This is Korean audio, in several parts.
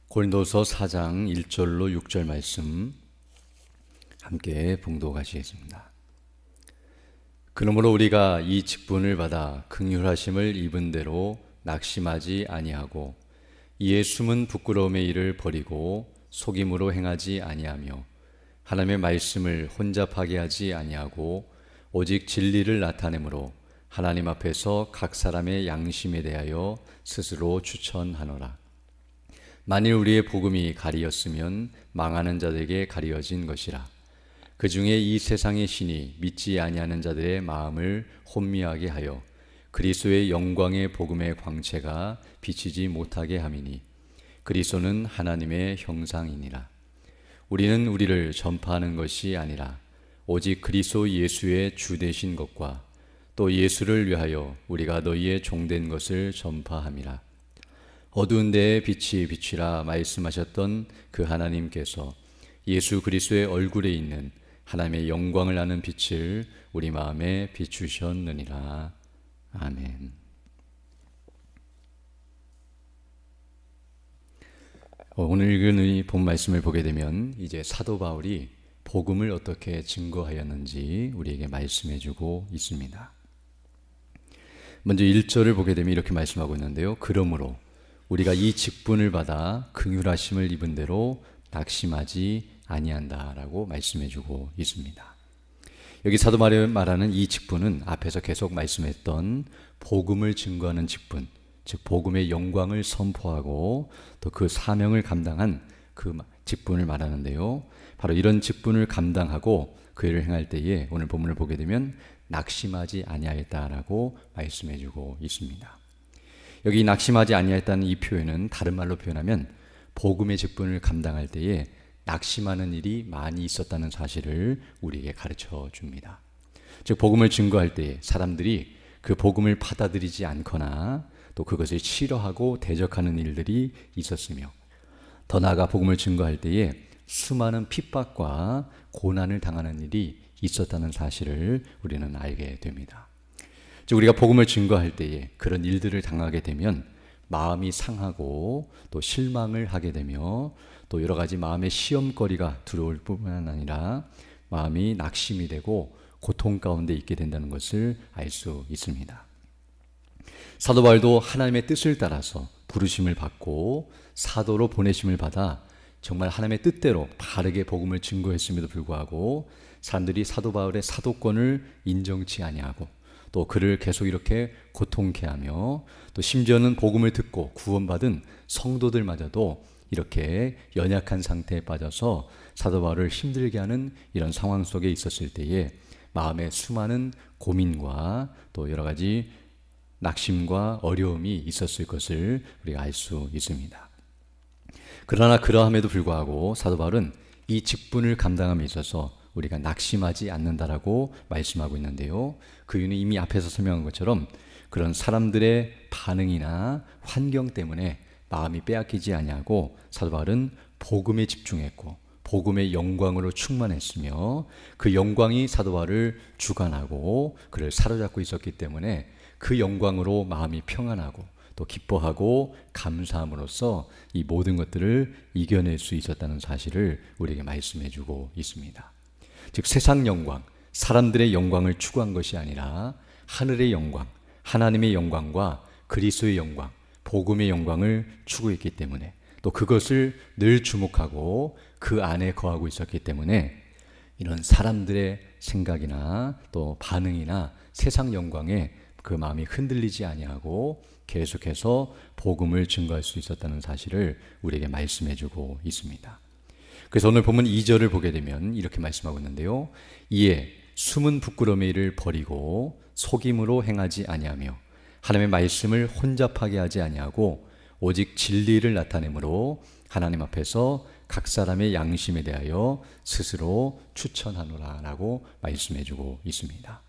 고린도서 4장 1절로 6절 말씀 함께 봉독하시겠습니다. 그러므로 우리가 이 직분을 받아 긍휼하심을 입은 대로 낙심하지 아니하고 이에 숨은 부끄러움의 일을 버리고 속임으로 행하지 아니하며 하나님의 말씀을 혼잡하게 하지 아니하고 오직 진리를 나타내므로 하나님 앞에서 각 사람의 양심에 대하여 스스로 추천하노라. 만일 우리의 복음이 가리었으면 망하는 자들에게 가리어진 것이라. 그 중에 이 세상의 신이 믿지 아니하는 자들의 마음을 혼미하게 하여 그리스도의 영광의 복음의 광채가 비치지 못하게 함이니 그리스도는 하나님의 형상이니라. 우리는 우리를 전파하는 것이 아니라 오직 그리스도 예수의 주 되신 것과 또 예수를 위하여 우리가 너희의 종된 것을 전파함이라. 어두운 데에 빛이 비치라 말씀하셨던 그 하나님께서 예수 그리스도의 얼굴에 있는 하나님의 영광을 아는 빛을 우리 마음에 비추셨느니라. 아멘. 오늘 읽은 이 본 말씀을 보게 되면 이제 사도 바울이 복음을 어떻게 증거하였는지 우리에게 말씀해 주고 있습니다. 먼저 1절을 보게 되면 이렇게 말씀하고 있는데요. 그러므로 우리가 이 직분을 받아 긍휼하심을 입은 대로 낙심하지 아니한다라고 말씀해 주고 있습니다. 여기 사도 바울이 말하는 이 직분은 앞에서 계속 말씀했던 복음을 증거하는 직분, 즉 복음의 영광을 선포하고 또 그 사명을 감당한 그 직분을 말하는데요. 바로 이런 직분을 감당하고 그 일을 행할 때에 오늘 본문을 보게 되면 낙심하지 아니하였다라고 말씀해 주고 있습니다. 여기 낙심하지 아니하였다는 이 표현은 다른 말로 표현하면 복음의 직분을 감당할 때에 낙심하는 일이 많이 있었다는 사실을 우리에게 가르쳐 줍니다. 즉 복음을 증거할 때에 사람들이 그 복음을 받아들이지 않거나 또 그것을 싫어하고 대적하는 일들이 있었으며 더 나아가 복음을 증거할 때에 수많은 핍박과 고난을 당하는 일이 있었다는 사실을 우리는 알게 됩니다. 즉 우리가 복음을 증거할 때에 그런 일들을 당하게 되면 마음이 상하고 또 실망을 하게 되며 또 여러 가지 마음의 시험거리가 들어올 뿐만 아니라 마음이 낙심이 되고 고통 가운데 있게 된다는 것을 알 수 있습니다. 사도 바울도 하나님의 뜻을 따라서 부르심을 받고 사도로 보내심을 받아 정말 하나님의 뜻대로 바르게 복음을 증거했음에도 불구하고 사람들이 사도 바울의 사도권을 인정치 아니하고 또 그를 계속 이렇게 고통케 하며 또 심지어는 복음을 듣고 구원받은 성도들마저도 이렇게 연약한 상태에 빠져서 사도 바울을 힘들게 하는 이런 상황 속에 있었을 때에 마음에 수많은 고민과 또 여러 가지 낙심과 어려움이 있었을 것을 우리가 알 수 있습니다. 그러나 그러함에도 불구하고 사도 바울은 이 직분을 감당함에 있어서 우리가 낙심하지 않는다라고 말씀하고 있는데요. 그 이유는 이미 앞에서 설명한 것처럼 그런 사람들의 반응이나 환경 때문에 마음이 빼앗기지 아니하고 사도 바울은 복음에 집중했고 복음의 영광으로 충만했으며 그 영광이 사도 바울을 주관하고 그를 사로잡고 있었기 때문에 그 영광으로 마음이 평안하고 또 기뻐하고 감사함으로써 이 모든 것들을 이겨낼 수 있었다는 사실을 우리에게 말씀해 주고 있습니다. 즉 세상 영광, 사람들의 영광을 추구한 것이 아니라 하늘의 영광, 하나님의 영광과 그리스도의 영광, 복음의 영광을 추구했기 때문에 또 그것을 늘 주목하고 그 안에 거하고 있었기 때문에 이런 사람들의 생각이나 또 반응이나 세상 영광에 그 마음이 흔들리지 아니하고 계속해서 복음을 증거할 수 있었다는 사실을 우리에게 말씀해 주고 있습니다. 그래서 오늘 본문 2절을 보게 되면 이렇게 말씀하고 있는데요. 이에 숨은 부끄러움의 일을 버리고 속임으로 행하지 아니하며 하나님의 말씀을 혼잡하게 하지 아니하고 오직 진리를 나타내므로 하나님 앞에서 각 사람의 양심에 대하여 스스로 추천하노라 라고 말씀해 주고 있습니다.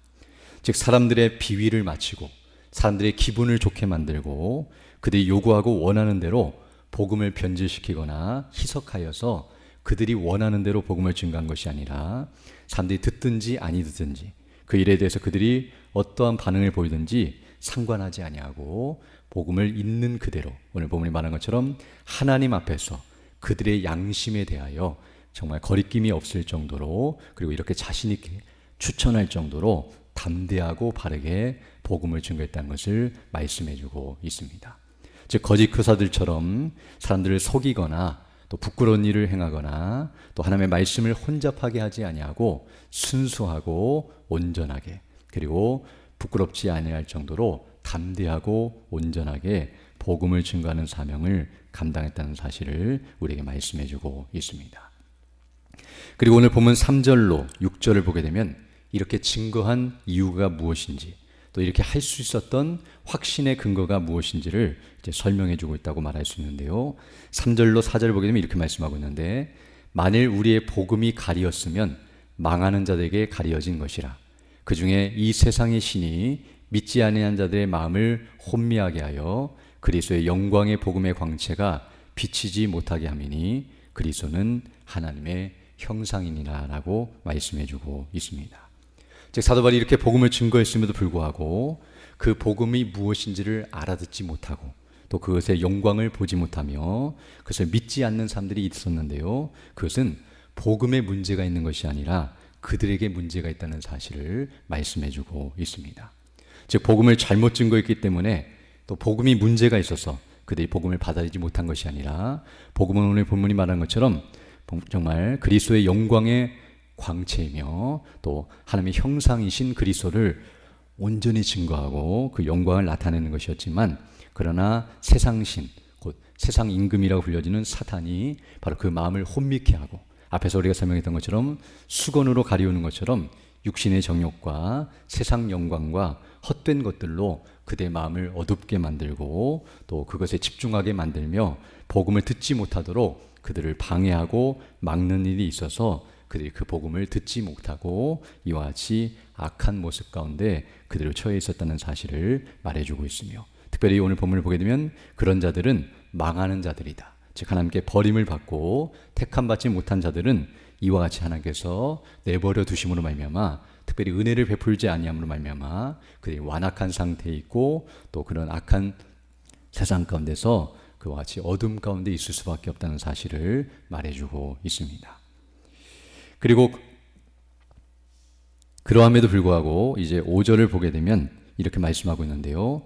즉 사람들의 비위를 맞추고 사람들의 기분을 좋게 만들고 그들이 요구하고 원하는 대로 복음을 변질시키거나 희석하여서 그들이 원하는 대로 복음을 증거한 것이 아니라 사람들이 듣든지 아니 듣든지 그 일에 대해서 그들이 어떠한 반응을 보이든지 상관하지 아니하고 복음을 있는 그대로 오늘 본문이 말한 것처럼 하나님 앞에서 그들의 양심에 대하여 정말 거리낌이 없을 정도로, 그리고 이렇게 자신 있게 추천할 정도로 담대하고 바르게 복음을 증거했다는 것을 말씀해 주고 있습니다. 즉 거짓 교사들처럼 사람들을 속이거나 또 부끄러운 일을 행하거나 또 하나님의 말씀을 혼잡하게 하지 아니하고 순수하고 온전하게, 그리고 부끄럽지 아니할 정도로 담대하고 온전하게 복음을 증거하는 사명을 감당했다는 사실을 우리에게 말씀해 주고 있습니다. 그리고 오늘 본문 3절로 6절을 보게 되면 이렇게 증거한 이유가 무엇인지, 또 이렇게 할 수 있었던 확신의 근거가 무엇인지를 이제 설명해 주고 있다고 말할 수 있는데요. 3절로 4절을 보게 되면 이렇게 말씀하고 있는데, 만일 우리의 복음이 가리었으면 망하는 자들에게 가리어진 것이라. 그 중에 이 세상의 신이 믿지 아니한 자들의 마음을 혼미하게 하여 그리스도의 영광의 복음의 광채가 비치지 못하게 함이니 그리스도는 하나님의 형상이니라 라고 말씀해 주고 있습니다. 즉 사도 바울이 이렇게 복음을 증거했음에도 불구하고 그 복음이 무엇인지를 알아듣지 못하고 또 그것의 영광을 보지 못하며 그것을 믿지 않는 사람들이 있었는데요. 그것은 복음에 문제가 있는 것이 아니라 그들에게 문제가 있다는 사실을 말씀해 주고 있습니다. 즉 복음을 잘못 증거했기 때문에 또 복음이 문제가 있어서 그들이 복음을 받아들이지 못한 것이 아니라, 복음은 오늘 본문이 말한 것처럼 정말 그리스도의 영광의 광채이며 또 하나님의 형상이신 그리스도를 온전히 증거하고 그 영광을 나타내는 것이었지만, 그러나 세상신, 곧 세상 임금이라고 불려지는 사탄이 바로 그 마음을 혼미케 하고, 앞에서 우리가 설명했던 것처럼 수건으로 가리우는 것처럼 육신의 정욕과 세상 영광과 헛된 것들로 그들의 마음을 어둡게 만들고 또 그것에 집중하게 만들며 복음을 듣지 못하도록 그들을 방해하고 막는 일이 있어서 그들이 그 복음을 듣지 못하고 이와 같이 악한 모습 가운데 그들을 처해 있었다는 사실을 말해주고 있으며, 특별히 오늘 본문을 보게 되면 그런 자들은 망하는 자들이다. 즉 하나님께 버림을 받고 택함받지 못한 자들은 이와 같이 하나님께서 내버려 두심으로 말미암아, 특별히 은혜를 베풀지 아니함으로 말미암아 그들이 완악한 상태에 있고 또 그런 악한 세상 가운데서 그와 같이 어둠 가운데 있을 수밖에 없다는 사실을 말해주고 있습니다. 그리고 그러함에도 불구하고 이제 5절을 보게 되면 이렇게 말씀하고 있는데요.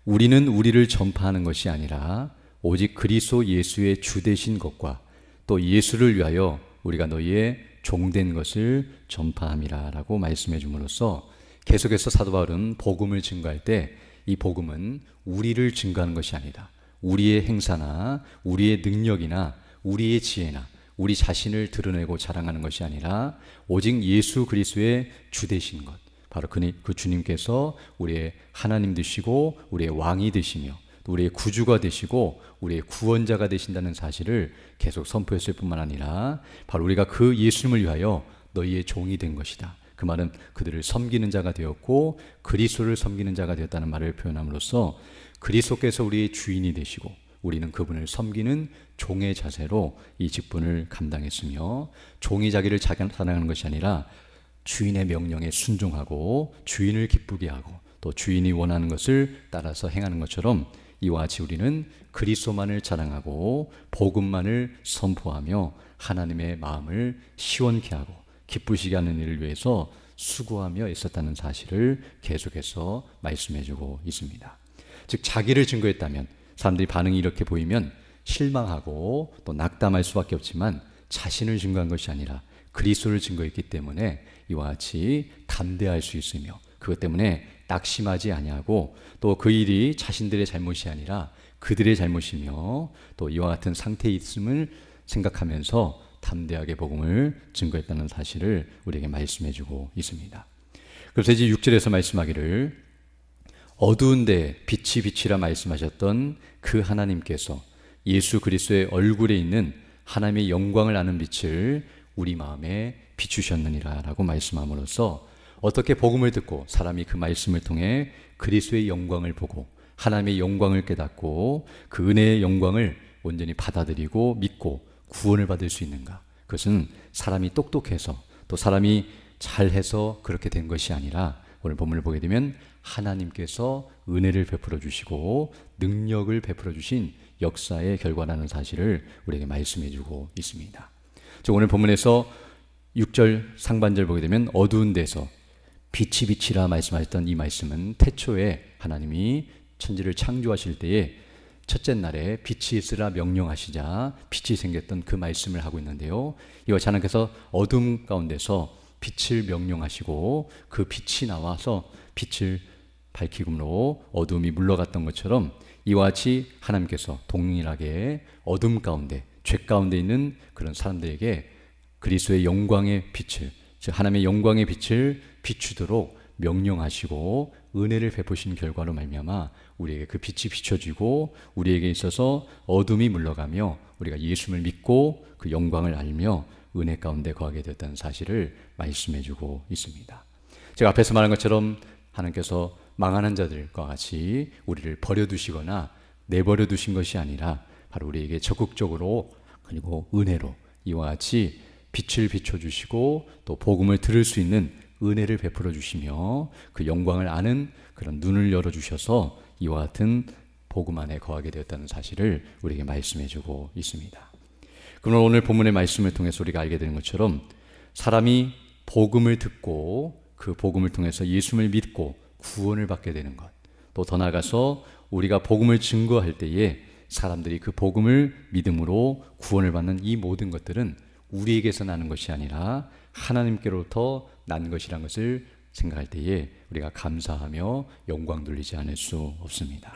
우리는 우리를 전파하는 것이 아니라 오직 그리스도 예수의 주 되신 것과 또 예수를 위하여 우리가 너희의 종된 것을 전파함이라 라고 말씀해 줌으로써 계속해서 사도 바울은 복음을 증거할 때 이 복음은 우리를 증거하는 것이 아니다. 우리의 행사나 우리의 능력이나 우리의 지혜나 우리 자신을 드러내고 자랑하는 것이 아니라 오직 예수 그리스도의 주 되신 것, 바로 그 주님께서 우리의 하나님 되시고 우리의 왕이 되시며 우리의 구주가 되시고 우리의 구원자가 되신다는 사실을 계속 선포했을 뿐만 아니라 바로 우리가 그 예수님을 위하여 너희의 종이 된 것이다. 그 말은 그들을 섬기는 자가 되었고 그리스도를 섬기는 자가 되었다는 말을 표현함으로써 그리스도께서 우리의 주인이 되시고 우리는 그분을 섬기는 종의 자세로 이 직분을 감당했으며, 종이 자기를 사랑하는 것이 아니라 주인의 명령에 순종하고 주인을 기쁘게 하고 또 주인이 원하는 것을 따라서 행하는 것처럼 이와 같이 우리는 그리스도만을 자랑하고 복음만을 선포하며 하나님의 마음을 시원케 하고 기쁘시게 하는 일을 위해서 수고하며 있었다는 사실을 계속해서 말씀해주고 있습니다. 즉 자기를 증거했다면 사람들이 반응이 이렇게 보이면 실망하고 또 낙담할 수밖에 없지만, 자신을 증거한 것이 아니라 그리스도를 증거했기 때문에 이와 같이 담대할 수 있으며 그것 때문에 낙심하지 아니하고 또 그 일이 자신들의 잘못이 아니라 그들의 잘못이며 또 이와 같은 상태에 있음을 생각하면서 담대하게 복음을 증거했다는 사실을 우리에게 말씀해주고 있습니다. 그래서 이제 6절에서 말씀하기를 어두운데 빛이 빛이라 말씀하셨던 그 하나님께서 예수 그리스도의 얼굴에 있는 하나님의 영광을 아는 빛을 우리 마음에 비추셨느니라 라고 말씀함으로써 어떻게 복음을 듣고 사람이 그 말씀을 통해 그리스도의 영광을 보고 하나님의 영광을 깨닫고 그 은혜의 영광을 온전히 받아들이고 믿고 구원을 받을 수 있는가? 그것은 사람이 똑똑해서 또 사람이 잘해서 그렇게 된 것이 아니라 오늘 본문을 보게 되면 하나님께서 은혜를 베풀어 주시고 능력을 베풀어 주신 역사의 결과라는 사실을 우리에게 말씀해 주고 있습니다. 저 오늘 본문에서 6절 상반절 보게 되면 어두운 데서 빛이 빛이라 말씀하셨던 이 말씀은 태초에 하나님이 천지를 창조하실 때에 첫째 날에 빛이 있으라 명령하시자 빛이 생겼던 그 말씀을 하고 있는데요. 이와 같이 하나님께서 어둠 가운데서 빛을 명령하시고 그 빛이 나와서 빛을 밝히므로 어둠이 물러갔던 것처럼 이와 같이 하나님께서 동일하게 어둠 가운데 죄 가운데 있는 그런 사람들에게 그리스도의 영광의 빛을, 즉 하나님의 영광의 빛을 비추도록 명령하시고 은혜를 베푸신 결과로 말미암아 우리에게 그 빛이 비춰지고 우리에게 있어서 어둠이 물러가며 우리가 예수를 믿고 그 영광을 알며 은혜 가운데 거하게 되었다는 사실을 말씀해주고 있습니다. 제가 앞에서 말한 것처럼 하나님께서 망하는 자들과 같이 우리를 버려두시거나 내버려 두신 것이 아니라 바로 우리에게 적극적으로 그리고 은혜로 이와 같이 빛을 비춰주시고 또 복음을 들을 수 있는 은혜를 베풀어 주시며 그 영광을 아는 그런 눈을 열어주셔서 이와 같은 복음 안에 거하게 되었다는 사실을 우리에게 말씀해주고 있습니다. 그러면 오늘 본문의 말씀을 통해서 우리가 알게 되는 것처럼 사람이 복음을 듣고 그 복음을 통해서 예수를 믿고 구원을 받게 되는 것, 또 더 나아가서 우리가 복음을 증거할 때에 사람들이 그 복음을 믿음으로 구원을 받는 이 모든 것들은 우리에게서 나는 것이 아니라 하나님께로부터 난 것이라는 것을 생각할 때에 우리가 감사하며 영광 돌리지 않을 수 없습니다.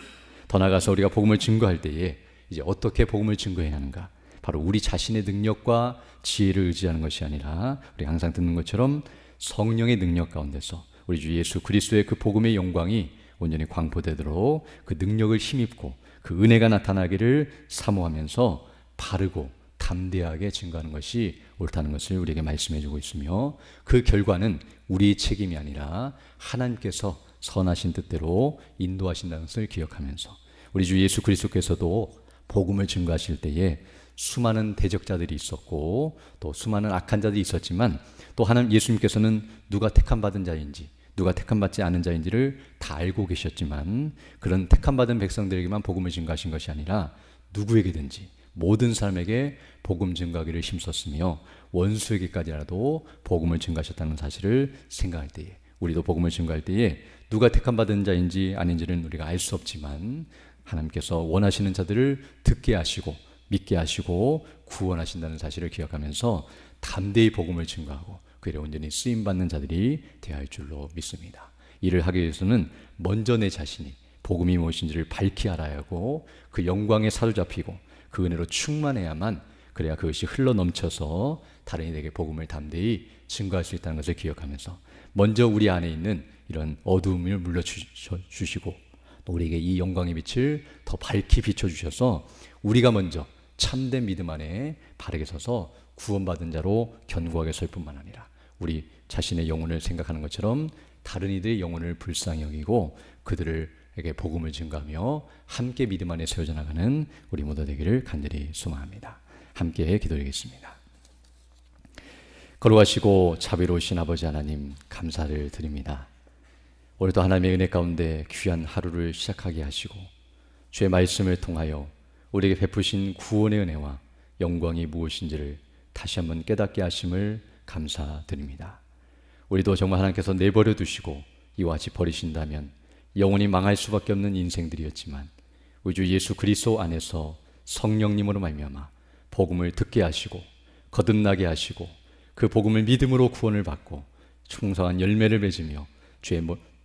더 나아가서 우리가 복음을 증거할 때에 이제 어떻게 복음을 증거해야 하는가? 바로 우리 자신의 능력과 지혜를 의지하는 것이 아니라 우리 항상 듣는 것처럼 성령의 능력 가운데서 우리 주 예수 그리스도의 그 복음의 영광이 온전히 광포되도록 그 능력을 힘입고 그 은혜가 나타나기를 사모하면서 바르고 담대하게 증거하는 것이 옳다는 것을 우리에게 말씀해 주고 있으며 그 결과는 우리의 책임이 아니라 하나님께서 선하신 뜻대로 인도하신다는 것을 기억하면서 우리 주 예수 그리스도께서도 복음을 증거하실 때에 수많은 대적자들이 있었고 또 수많은 악한 자들이 있었지만 또 하나님 예수님께서는 누가 택함받은 자인지 누가 택함받지 않은 자인지를 다 알고 계셨지만 그런 택함받은 백성들에게만 복음을 증거하신 것이 아니라 누구에게든지 모든 사람에게 복음 증거하기를 힘썼으며 원수에게까지라도 복음을 증거하셨다는 사실을 생각할 때에 우리도 복음을 증거할 때에 누가 택함받은 자인지 아닌지는 우리가 알 수 없지만 하나님께서 원하시는 자들을 듣게 하시고 믿게 하시고 구원하신다는 사실을 기억하면서 담대히 복음을 증거하고 그 일에 온전히 쓰임받는 자들이 되어야 할 줄로 믿습니다. 이를 하기 위해서는 먼저 내 자신이 복음이 무엇인지를 밝히 알아야 하고 그 영광에 사로잡히고 그 은혜로 충만해야만 그래야 그것이 흘러넘쳐서 다른 이에게 복음을 담대히 증거할 수 있다는 것을 기억하면서 먼저 우리 안에 있는 이런 어두움을 물려주시고 또 우리에게 이 영광의 빛을 더 밝히 비춰주셔서 우리가 먼저 참된 믿음 안에 바르게 서서 구원받은 자로 견고하게 설 뿐만 아니라 우리 자신의 영혼을 생각하는 것처럼 다른 이들의 영혼을 불쌍히 여기고 그들에게 복음을 증거하며 함께 믿음 안에 세워져 나가는 우리 모두 되기를 간절히 소망합니다. 함께 기도드리겠습니다. 거룩하시고 자비로우신 아버지 하나님 감사를 드립니다. 오늘도 하나님의 은혜 가운데 귀한 하루를 시작하게 하시고 주의 말씀을 통하여 우리에게 베푸신 구원의 은혜와 영광이 무엇인지를 다시 한번 깨닫게 하심을 감사드립니다. 우리도 정말 하나님께서 내버려 두시고 이와 같이 버리신다면 영원히 망할 수밖에 없는 인생들이었지만 우리 주 예수 그리스도 안에서 성령님으로 말미암아 복음을 듣게 하시고 거듭나게 하시고 그 복음을 믿음으로 구원을 받고 충성한 열매를 맺으며 주의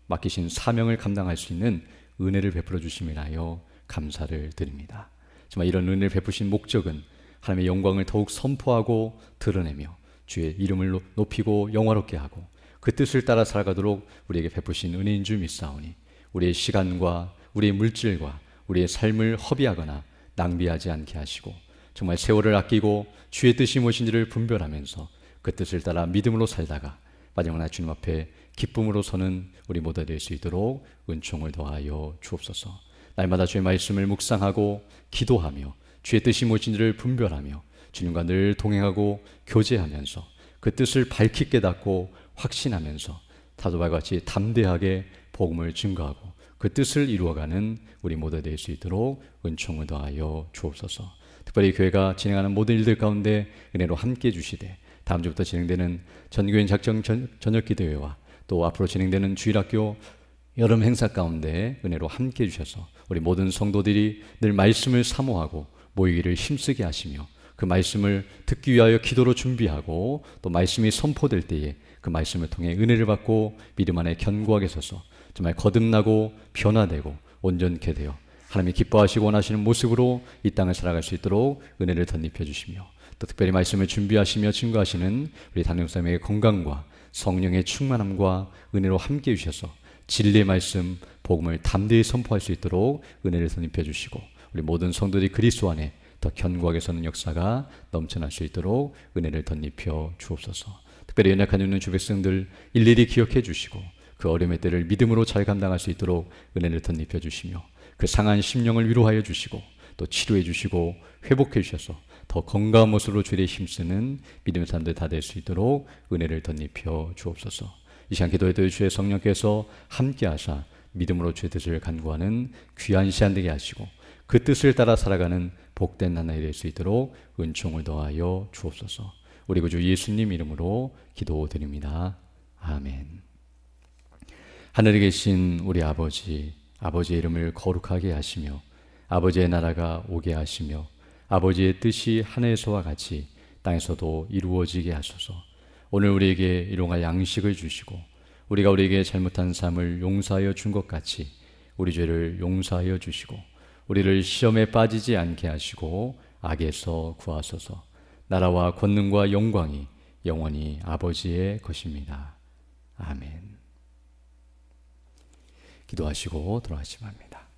맡기신 사명을 감당할 수 있는 은혜를 베풀어 주심을 하여 감사를 드립니다. 정말 이런 은혜를 베푸신 목적은 하나님의 영광을 더욱 선포하고 드러내며 주의 이름을 높이고 영화롭게 하고 그 뜻을 따라 살아가도록 우리에게 베푸신 은혜인 줄 믿사오니 우리의 시간과 우리의 물질과 우리의 삶을 허비하거나 낭비하지 않게 하시고 정말 세월을 아끼고 주의 뜻이 무엇인지를 분별하면서 그 뜻을 따라 믿음으로 살다가 마지막 날 주님 앞에 기쁨으로 서는 우리 모두 될 수 있도록 은총을 더하여 주옵소서. 날마다 주의 말씀을 묵상하고 기도하며 주의 뜻이 무엇인지를 분별하며 주님과 늘 동행하고 교제하면서 그 뜻을 밝히 깨닫고 확신하면서 사도바울과 같이 담대하게 복음을 증거하고 그 뜻을 이루어가는 우리 모두 될 수 있도록 은총을 더하여 주옵소서. 특별히 교회가 진행하는 모든 일들 가운데 은혜로 함께 해주시되 다음 주부터 진행되는 전교인 작정 저녁 기도회와 또 앞으로 진행되는 주일학교 여름 행사 가운데 은혜로 함께 해주셔서 우리 모든 성도들이 늘 말씀을 사모하고 모이기를 힘쓰게 하시며 그 말씀을 듣기 위하여 기도로 준비하고 또 말씀이 선포될 때에 그 말씀을 통해 은혜를 받고 믿음 안에 견고하게 서서 정말 거듭나고 변화되고 온전케 되어 하나님이 기뻐하시고 원하시는 모습으로 이 땅을 살아갈 수 있도록 은혜를 덧입혀 주시며 또 특별히 말씀을 준비하시며 증거하시는 우리 담임사님의 건강과 성령의 충만함과 은혜로 함께 해주셔서 진리의 말씀, 복음을 담대히 선포할 수 있도록 은혜를 덧입혀 주시고 우리 모든 성도들이 그리스도 안에 더 견고하게 서는 역사가 넘쳐날 수 있도록 은혜를 덧입혀 주옵소서. 특별히 연약한 있는 주 백성들 일일이 기억해 주시고 그 어려움의 때를 믿음으로 잘 감당할 수 있도록 은혜를 덧입혀 주시며 그 상한 심령을 위로하여 주시고 또 치료해 주시고 회복해 주셔서 더 건강한 모습으로 주일에 힘쓰는 믿음의 사람들 다 될 수 있도록 은혜를 덧입혀 주옵소서. 이 시간 기도에도 주의 성령께서 함께 하사 믿음으로 주의 뜻을 간구하는 귀한 시간 되게 하시고 그 뜻을 따라 살아가는 복된 나날이 될 수 있도록 은총을 더하여 주옵소서. 우리 구주 예수님 이름으로 기도드립니다. 아멘. 하늘에 계신 우리 아버지, 아버지의 이름을 거룩하게 하시며 아버지의 나라가 오게 하시며 아버지의 뜻이 하늘에서와 같이 땅에서도 이루어지게 하소서. 오늘 우리에게 일용할 양식을 주시고 우리가 우리에게 잘못한 삶을 용서하여 준 것 같이 우리 죄를 용서하여 주시고 우리를 시험에 빠지지 않게 하시고 악에서 구하소서. 나라와 권능과 영광이 영원히 아버지의 것입니다. 아멘. 기도하시고 돌아가시기 바랍니다.